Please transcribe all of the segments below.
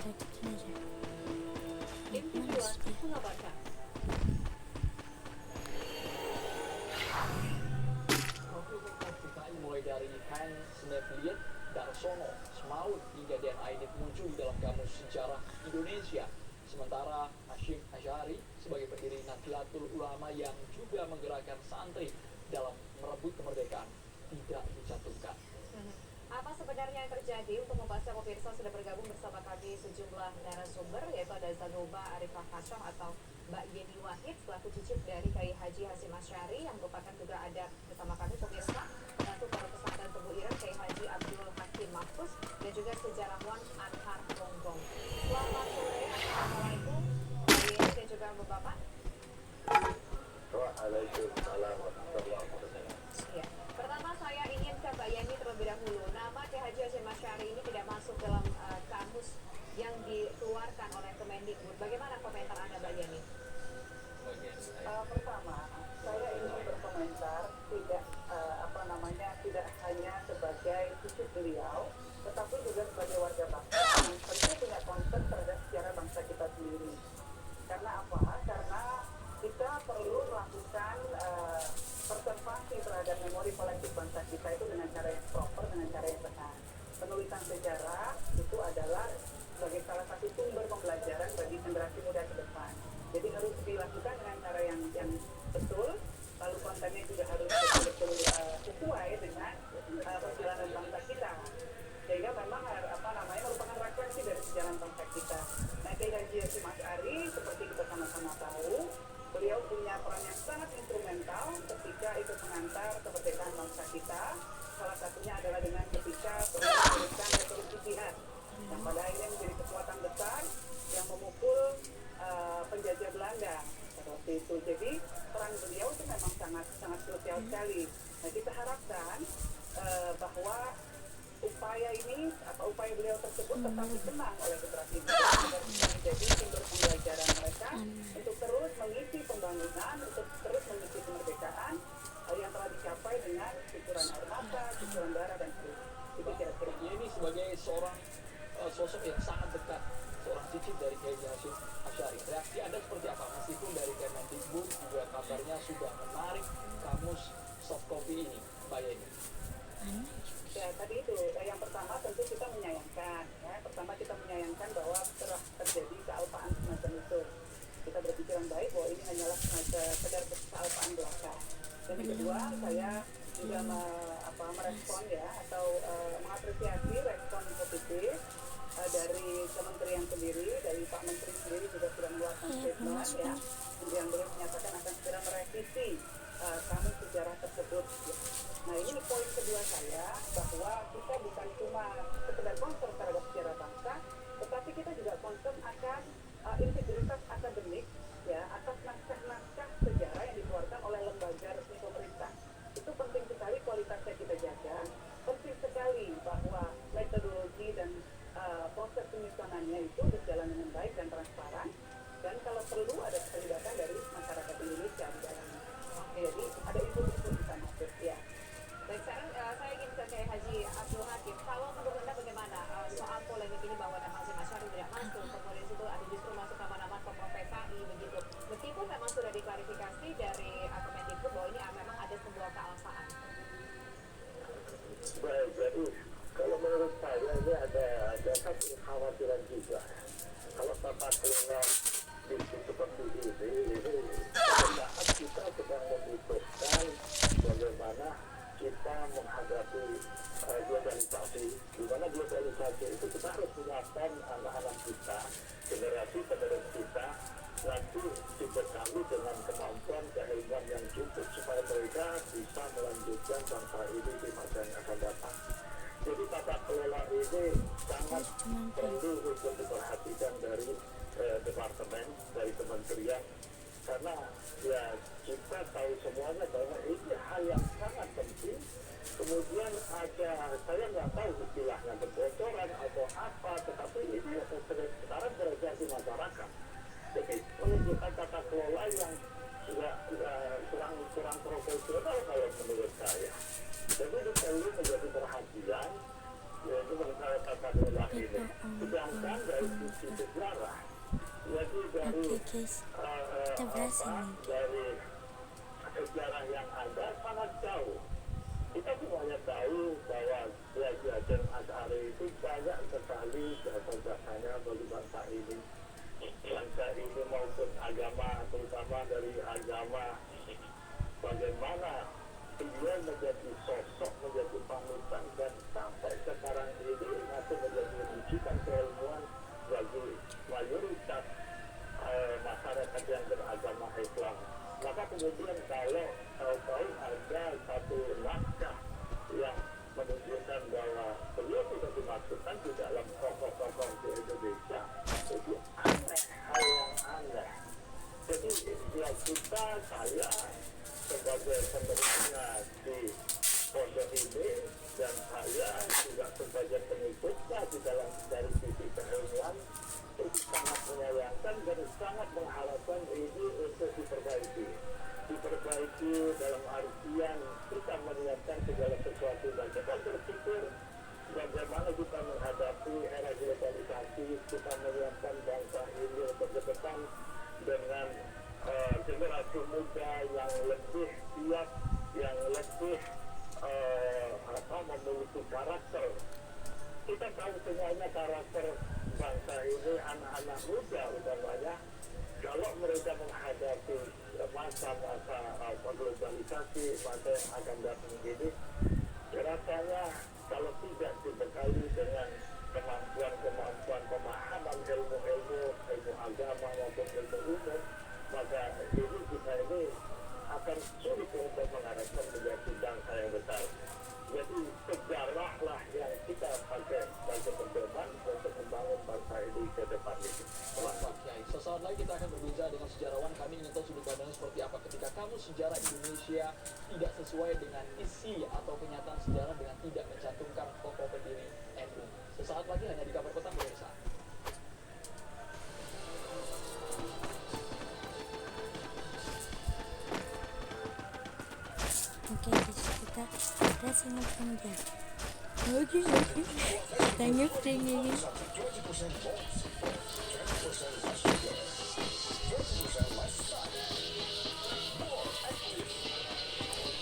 ikutin aja. Mana Impian sih dia? mengabarkan Konflik DKI mulai dari Hans Nevliet, Darsono, Semaut hingga Dan Ainit muncul di dalam kamus sejarah Indonesia. Sementara Hasyim Asy'ari sebagai pendiri Nahdlatul Ulama yang juga menggerakkan santri dalam merebut kemerdekaan tidak dicantumkan. apa sebenarnya yang terjadi. Untuk membahasnya pemirsa sudah bergabung bersama kami sejumlah narasumber, yaitu ada Zanuba Arifah Hasyam atau Mbak Yeni Wahid selaku cucu dari Kiai Haji Hasyim Asy'ari, yang merupakan juga ada bersama kami pemirsa Datuk Pondok Pesantren Tebu Ireng Kiai Haji Abdul Hakim Mahfuz dan juga sejarawan Anhar Gonggong. Selamat sore, assalamualaikum Mbak Yeni dan juga Bapak. Waalaikumsalam warahmatullahi wabarakatuh. Ya. Pertama saya ingin ke Mbak Yeni terlebih dahulu. Nama Kiai Haji Hasyim Asy'ari ini tidak masuk dalam kamus yang dikeluarkan oleh Kemendikbud. Bagaimana komentar Anda, Mbak Yeni? Pertama, saya ingin berkomentar tidak hanya sebagai cucu beliau, tetapi juga sebagai warga bangsa yang tentu punya concern terhadap sejarah bangsa kita sendiri. Karena apa? Karena kita perlu melakukan konservasi terhadap memori kolektif bangsa kita itu dengan cara yang proper, dengan cara yang benar. Penulisan sejarah itu adalah sebagai salah satu sumber pembelajaran bagi generasi muda ke depan. Jadi harus dilakukan dengan cara yang betul, lalu kontennya juga harus betul-betul sesuai dengan perjalanan bangsa kita. Sehingga memang merupakan refleksi dari sejarah bangsa kita. Nah, Kiai Haji Hasyim Asy'ari seperti kita sama-sama tahu, beliau punya peran yang sangat instrumental ketika ikut mengantar kemerdekaan bangsa kita. Salah satunya adalah dengan ketika menerbitkan Revolusi Jihad, yang pada akhirnya menjadi kekuatan besar yang memukul penjajah Belanda waktu itu. Jadi peran beliau itu memang sangat krusial sekali. Nah, kita harapkan bahwa upaya beliau tersebut tetap dikenang oleh generasi muda agar bisa menjadi sumber pembelajaran mereka untuk terus mengisi pembangunan, untuk terus mengisi kemerdekaan yang telah dicapai dengan cucuran air mata, cucuran darah dan seterusnya. Itu kira-kira. Ini sebagai seorang sosok yang sangat dekat, seorang cicit dari Kiai Hasyim Asy'ari. Reaksi Anda seperti apa? Meskipun dari Kemendikbud juga kabarnya sudah menarik kamus soft copy ini, Mbak Yeni. Ya, tadi itu yang pertama tentu kita menyayangkan, ya. Pertama kita menyayangkan bahwa telah terjadi kealpaan semacam itu. Kita berpikiran baik bahwa ini hanyalah sekedar kealpaan belaka. Dan yang kedua, saya juga merespon ya, atau mengapresiasi respon positif dari kementerian sendiri, dari Pak Menteri sendiri juga sudah mengeluarkan statement ya, yang beliau menyatakan akan segera merevisi kamus sejarah tersebut. Nah, ini poin kedua saya, bahwa kita bukan cuma sekedar concern terhadap sejarah bangsa, tetapi kita juga concern akan integritas akademik ya, atas naskah-naskah sejarah yang dikeluarkan oleh lembaga resmi pemerintah. Itu penting sekali kualitasnya kita jaga. Penting sekali bahwa metodologi dan proses penyusunannya itu berjalan dengan baik dan transparan, dan kalau perlu ada keterlibatan dari masyarakat Indonesia di dalamnya. Jadi ada isu-isu bisa masuk ya. Baik, sekarang saya ingin ke Kiai Haji Abdul Hakim. Kalau menurut Anda bagaimana soal polemik ini bahwa nama Hasyim Asy'ari tidak masuk, kemudian itu ada justru masuk nama-nama tokoh PKI begitu. Meskipun memang sudah diklarifikasi dari Kemendikbud bahwa ini memang ada sebuah kealpaan. Baik, jadi kalau menurut saya ini ada satu kekhawatiran juga. Kalau tata kelola bisnis seperti ini pada saat kita sedang membutuhkan bagaimana kita menghadapi globalisasi, di mana globalisasi itu kita harus menyiapkan anak-anak kita, generasi penerus kita, nanti dibekali dengan kemampuan keilmuan yang cukup supaya mereka bisa melanjutkan bangsa ini di masa yang akan datang. Jadi tata kelola ini sangat perlu untuk diperhatikan dari departemen, dari kementerian, karena ya kita tahu semuanya bahwa ini hal yang sangat penting. Kemudian ada, saya nggak tahu istilahnya kebocoran atau apa, tetapi ini sekarang beredar di masyarakat. Jadi menunjukkan tata kelola yang kurang profesional kalau menurut saya. Jadi ini perlu menjadi perhatian yaitu mengenai tata kelola ini. Sedangkan dari sisi sejarah, jadi dari Oke guys, kita berhasil nih. dari sejarah yang ada sangat jauh. Kita semuanya tahu bahwa Hajar Asy'ari itu banyak sekali jasa-jasanya bagi bangsa ini. Bangsa ini maupun agama, terutama dari agama, bagaimana beliau menjadi sosok, menjadi panutan, dan sampai sekarang ini masih menjadi rujukan keilmuan bagi mayoritas masyarakat yang beragama Islam. Maka kemudian kalau tahu ada satu naskah yang menunjukkan bahwa beliau tidak dimasukkan di dalam tokoh-tokoh di Indonesia, itu aneh, hal yang aneh. Jadi ya kita, saya sebagai penerusnya di pondok ini, dan saya juga sebagai pengikutnya di dalam dari sisi keilmuan, itu sangat menyayangkan dan sangat mengharapkan ini untuk diperbaiki dalam artian kita menyiapkan segala sesuatu, dan kita berpikir bagaimana kita menghadapi era globalisasi, kita menyiapkan bangsa ini untuk ke depan dengan generasi muda yang lebih siap, yang lebih memiliki karakter. Kita tahu semuanya karakter bangsa ini, anak-anak muda utamanya, kalau mereka menghadapi masa-masa globalisasi, masa yang akan datang ini, rasanya kalau tidak dibekali dengan kemampuan pemahaman ilmu agama maupun ilmu umum, maka kita ini akan sulit untuk mengharapkan menjadi bangsa yang besar. Jadi sejarahlah yang kita pakai sebagai pedoman untuk membangun bangsa ini ke depan ini. Pak Kiai, sesaat lagi kita akan berbincang dengan sejarawan. Kami ingin tahu sudut pandangnya seperti apa ketika kamu sejarah Indonesia tidak sesuai dengan isi atau kenyataan sejarah dengan tidak mencantumkan tokoh pendiri NU. Sesaat lagi hanya di Kabar Petang, pemirsa. Oke guys, kita berhasil ngeprint dia. Oke, kita ngeprint ya guys.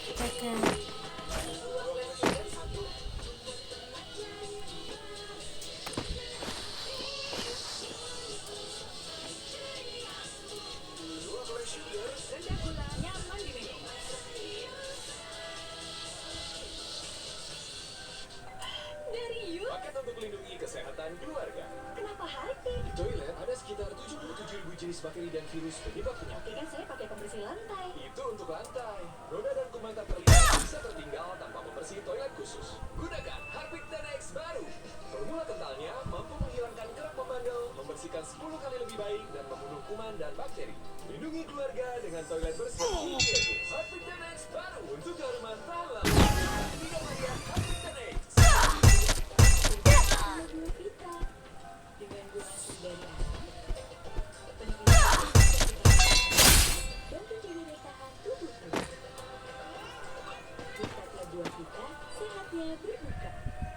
Kita ke Paket untuk melindungi kesehatan keluarga. Kenapa hati? Di toilet ada sekitar 77.000 jenis bakteri dan virus penyebab penyakit. Kan saya pakai pembersih lantai. Itu untuk lantai. Roda dan kuman tak terlihat bisa tertinggal tanpa pembersih toilet khusus. Gunakan Harpic 10X baru. Formula kentalnya mampu menghilangkan kerak membandel, membersihkan 10 kali lebih baik, dan membunuh kuman dan bakteri. Lindungi keluarga dengan toilet bersih. Harpic 10X baru untuk keharuman tahan lama. Tidak hanya Harpic 10X. Kita dengan donasi dari anak, dan penjaga tahan tubuhmu. Dekatlah buah kita, sehatnya berbuka.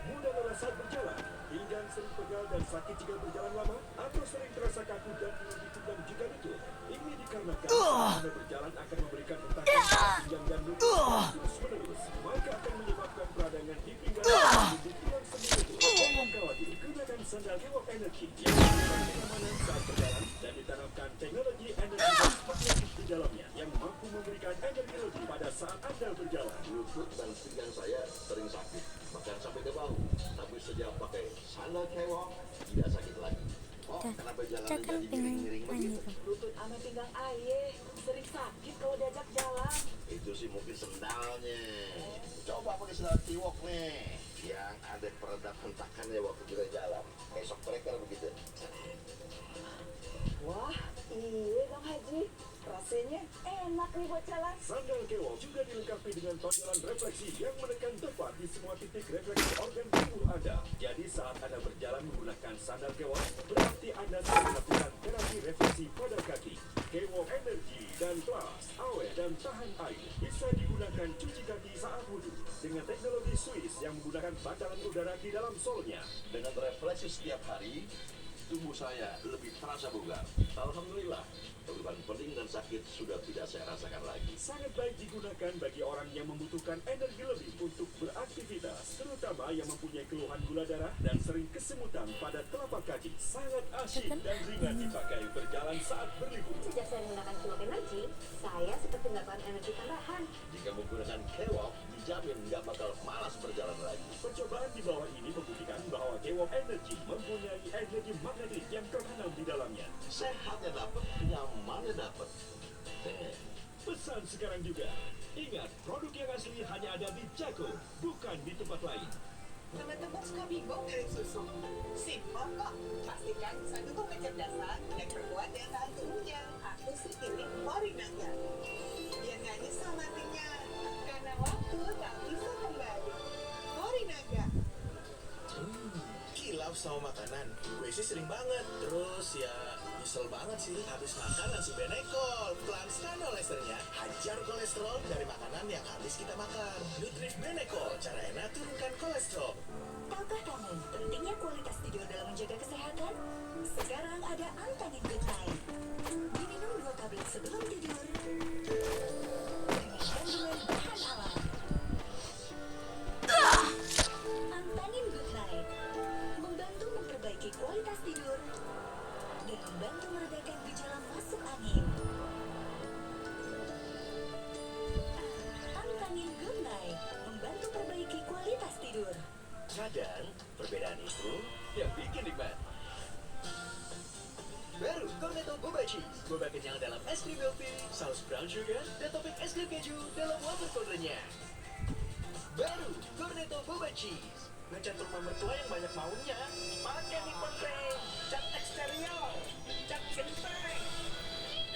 Mudah lelah saat berjalan, pinggang sering pegal dan sakit jika berjalan lama, atau sering terasa kaku dan nyeri pinggang jika lutut. Ini dikarenakan Anda berjalan akan memberikan hentakan pinggang dan lutut terus-menerus, maka akan menyebabkan peradangan di pinggang dan di tulang sendi lutut. Jangan khawatir, gunakan sandal Kewok Energy yang memberikan kenyamanan saat berjalan dan ditanamkan teknologi energi magnetis di dalamnya yang mampu memberikan energi lebih pada saat Anda berjalan. Lutut dan pinggang saya sering sakit, bahkan sampai ke bahu. Tapi sejak pakai sandal Kewok, tidak sakit lagi. Oh, kenapa kita jalannya kan jadi pengen miring-miring begitu? Lutut sama pinggang ayah sering sakit kalau diajak jalan. Itu sih mungkin sendalnya. Coba pakai sendal Kewok nih, yang ada peredam hentakannya waktu kita jalan. Esok mereka begitu. Wah, iya dong Haji. Rasanya enak nih buat jalan. Sandal Kewok juga dilengkapi dengan tonjolan refleksi yang menekan tepat di semua titik refleksi organ tubuh Anda. Jadi saat Anda berjalan menggunakan sandal Kewok, berarti Anda sedang melakukan terapi refleksi pada kaki. Kewok Energi dan Plus, awet dan tahan air, bisa digunakan cuci kaki saat wudhu. dengan teknologi Swiss yang menggunakan bantalan udara di dalam solnya. Dengan refleksi setiap hari, tubuh saya lebih terasa bugar. Alhamdulillah, keluhan pening dan sakit sudah tidak saya rasakan lagi. Sangat baik digunakan bagi orang yang membutuhkan energi lebih untuk beraktivitas, terutama yang mempunyai keluhan gula darah dan sering kesemutan pada telapak kaki. Sangat asyik dan ringan dipakai berjalan saat berlibur. Sejak saya menggunakan Keywalk Energy, saya seperti mendapatkan energi tambahan. Jika menggunakan Keywalk, dijamin nggak bakal malas berjalan lagi. Percobaan di bawah ini membuktikan bahwa Keywalk Energy mempunyai energi magnetik yang tertanam di dalamnya. Sehatnya dapat, nyamannya dapat. Pesan sekarang juga. Ingat, produk yang asli hanya ada di Jako, bukan di tempat lain. Teman-teman suka bingung dari susu? Simpel kok. Pastikan sandungan kecerdasan yang terbuat dengan bahan umumnya. Aku sih pilih Morinaga. Biar nggak nyesel nantinya. Karena waktu tak bisa kembali. Morinaga. Kilaf sama makanan, gue sih sering banget. Terus ya nyesel banget sih habis makan langsung Benekol. Plans Nanolesternya hajar kolesterol dari makanan yang habis kita makan. Nutrif Benekol, cara enak turunkan kolesterol. Tahukah kamu pentingnya kualitas tidur dalam menjaga kesehatan? Sekarang ada Antanin Good Night. Diminum 2 tablet sebelum tidur dengan kandungan bahan alam. Antanin Good Night membantu memperbaiki kualitas tidur dan membantu meredakan gejala masuk angin. Antanin Good Night membantu perbaiki kualitas tidur. Kadang perbedaan itu Yang bikin nikmat. baru Cornetto Boba Cheese. Boba kenyal dalam es krim milk tea, saus brown sugar, dan topping es krim keju dalam wafer cooldernya. Baru Cornetto Boba Cheese. Ngecat rumah mertua yang banyak maunya. Pakai Nippon Paint, cat eksterior, cat genteng,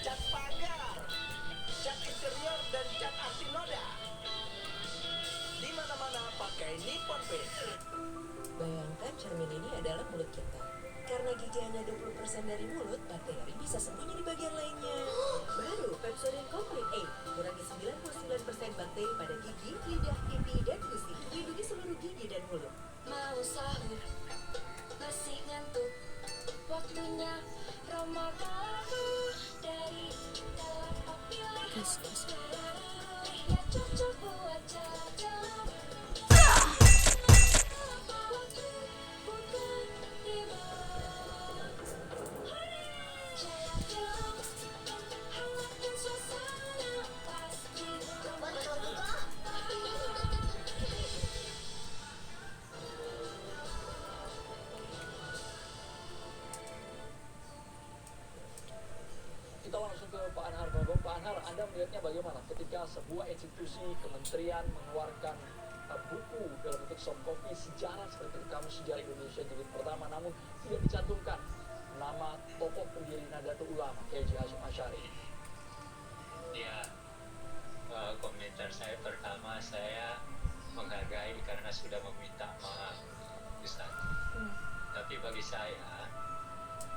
cat pagar, cat interior, dan cat anti noda. Di mana-mana pakai Nippon Paint. Bayangkan cermin ini adalah mulut kita. Karena gigi hanya 20% dari mulut, bakteri bisa sembunyi di bagian lainnya. Baru Pepsodent Complete 8, kurangi 99% bakteri pada gigi, lidah, pipi, dan gusi. Lindungi seluruh gigi dan mulut. Mau sahur, masih ngantuk. Waktunya Roma Kamu dari dalam pilihan. Ya cocok buat jajan. Waktu bukan tiba. Jajan, hangatkan suasana pasti. Kita langsung ke Pak Anhar. Pak Anhar, Anda melihatnya bagaimana ketika sebuah institusi kementerian mengeluarkan buku dalam bentuk soft copy sejarah seperti Kamus Sejarah Indonesia jilid pertama, namun tidak dicantumkan nama tokoh pendiri Nahdlatul Ulama Kiai Hasyim Asy'ari? Ya, komentar saya pertama, saya menghargai karena sudah meminta maaf Ustaz. Tapi bagi saya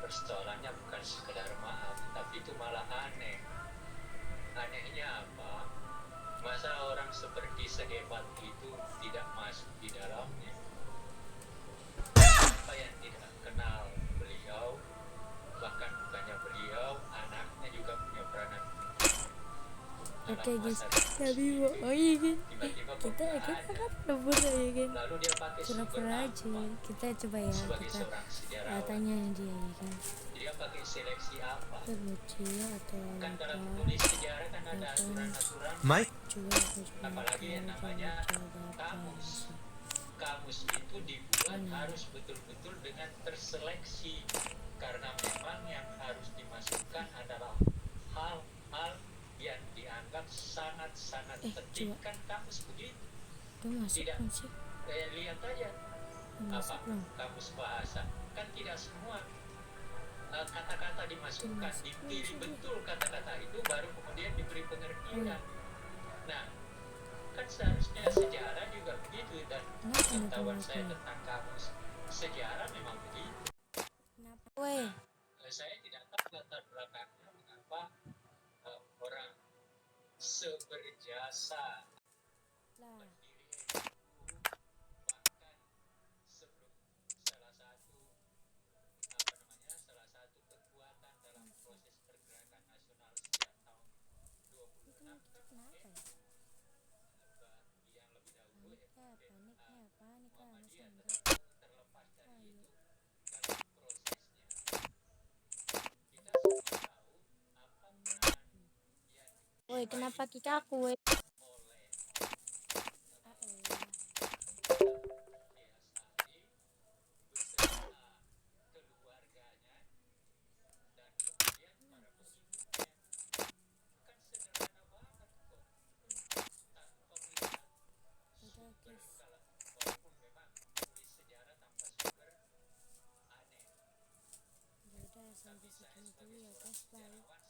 persoalannya bukan sekedar maaf, tapi itu malah aneh. Anehnya apa? Masa orang seperti sehebat itu tidak masuk di dalamnya? Apa yang tidak kenal beliau, bahkan bukannya beliau, anaknya juga punya peranan. Oke guys, tapi oh iya kan kita kan rebut aja kan Lalu dia pakai sumber pura-pura aja apa? kita coba ya Sebagai kita seorang sejarawan, tanya dia ya kan dia pakai seleksi apa? kita baca atau Kan dalam apa menulis sejarah kan ada aturan-aturan. coba Apalagi yang namanya kamus. Kamus itu dibuat harus betul-betul dengan terseleksi, karena memang yang harus dimasukkan adalah hal-hal yang dianggap sangat-sangat penting. coba. Kan kamus begitu. itu masuk Tidak. kan sih Lihat aja masuk apa belum kamus bahasa, kan tidak semua kata-kata dimasukkan, dipilih betul kata-kata itu baru kemudian diberi pengertian. Nah, kan seharusnya sejarah juga begitu, dan pengetahuan saya tentang kamus sejarah memang begitu. weh Saya tidak tahu latar belakangnya mengapa orang seberjasa lah berdiri kita kenapa ya? yang lebih dahulu Panik lah masa enggak. terlepas dari Ayo. itu dalam prosesnya kita semua tahu apa peran yang Woi, kenapa kick aku, woi? oleh Lestari beserta keluarganya dan kemudian para pengikutnya. Kan sederhana banget kok, tanpa melihat Udah sumber guys. walaupun memang tulis sejarah tanpa sumber aneh, Ya udah, sampai tapi saya segini dulu sebagai ya seorang guys, bye. sejarawan